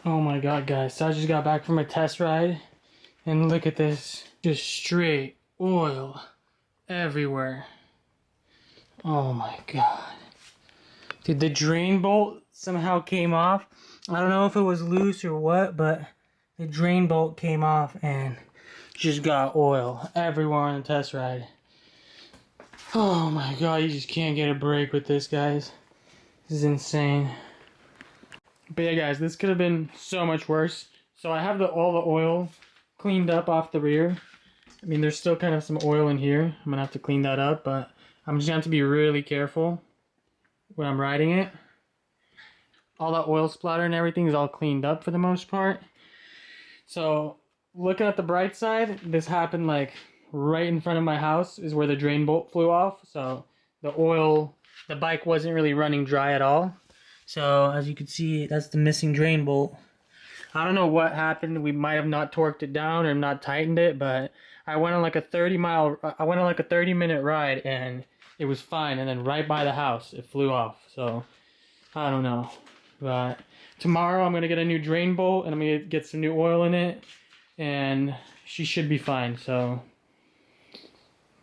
Oh my god, guys, so I just got back from a test ride and look at this, just straight oil everywhere. Oh my god. Dude, the drain bolt somehow came off. I don't know if it was loose or what, but the drain bolt came off and just got oil everywhere on the test ride. Oh my god, you just can't get a break with this, guys. This is insane. But yeah, guys, this could have been so much worse. So I have all the oil cleaned up off the rear. I mean, there's still kind of some oil in here. I'm gonna have to clean that up, but I'm just gonna have to be really careful when I'm riding it. All that oil splatter and everything is all cleaned up for the most part. So looking at the bright side, this happened like right in front of my house is where the drain bolt flew off. So the bike wasn't really running dry at all. So as you can see, that's the missing drain bolt. I don't know what happened. We might have not torqued it down or not tightened it, but I went on like a 30-minute ride and it was fine. And then right by the house, it flew off. So I don't know. But tomorrow I'm gonna get a new drain bolt and I'm gonna get some new oil in it, and she should be fine. So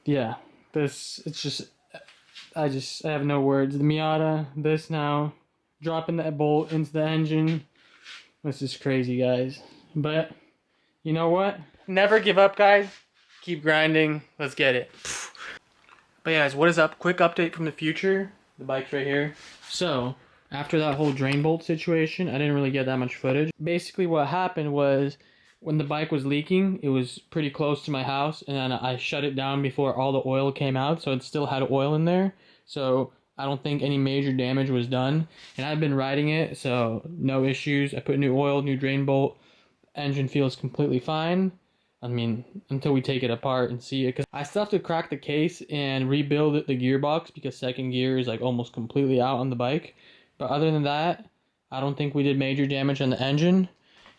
yeah, I have no words. The Miata, this now, dropping that bolt into the engine. This is crazy, guys. But you know what? Never give up, guys. Keep grinding. Let's get it. But yeah, guys, what is up? Quick update from the future. The bike's right here. So after that whole drain bolt situation, I didn't really get that much footage. Basically what happened was when the bike was leaking, it was pretty close to my house, and then I shut it down before all the oil came out, so it still had oil in there. So I don't think any major damage was done. And I've been riding it, so no issues. I put new oil, new drain bolt. Engine feels completely fine. I mean, until we take it apart and see it. Because I still have to crack the case and rebuild the gearbox because second gear is like almost completely out on the bike. But other than that, I don't think we did major damage on the engine.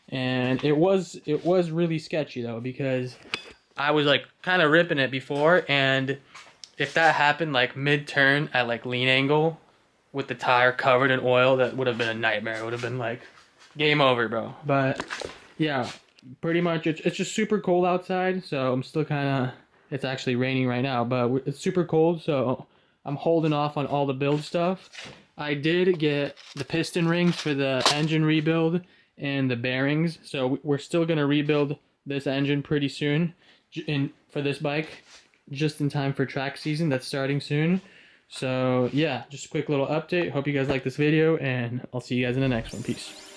And it was really sketchy though, because I was like kind of ripping it before, and if that happened like mid-turn at like lean angle with the tire covered in oil, that would have been a nightmare. It would have been like game over, bro. But yeah, pretty much it's just super cold outside, so I'm still kind of, it's actually raining right now, but it's super cold, so I'm holding off on all the build stuff. I did get the piston rings for the engine rebuild and the bearings, so we're still going to rebuild this engine pretty soon for this bike, just in time for track season that's starting soon. So yeah, just a quick little update. Hope you guys like this video, and I'll see you guys in the next one. Peace.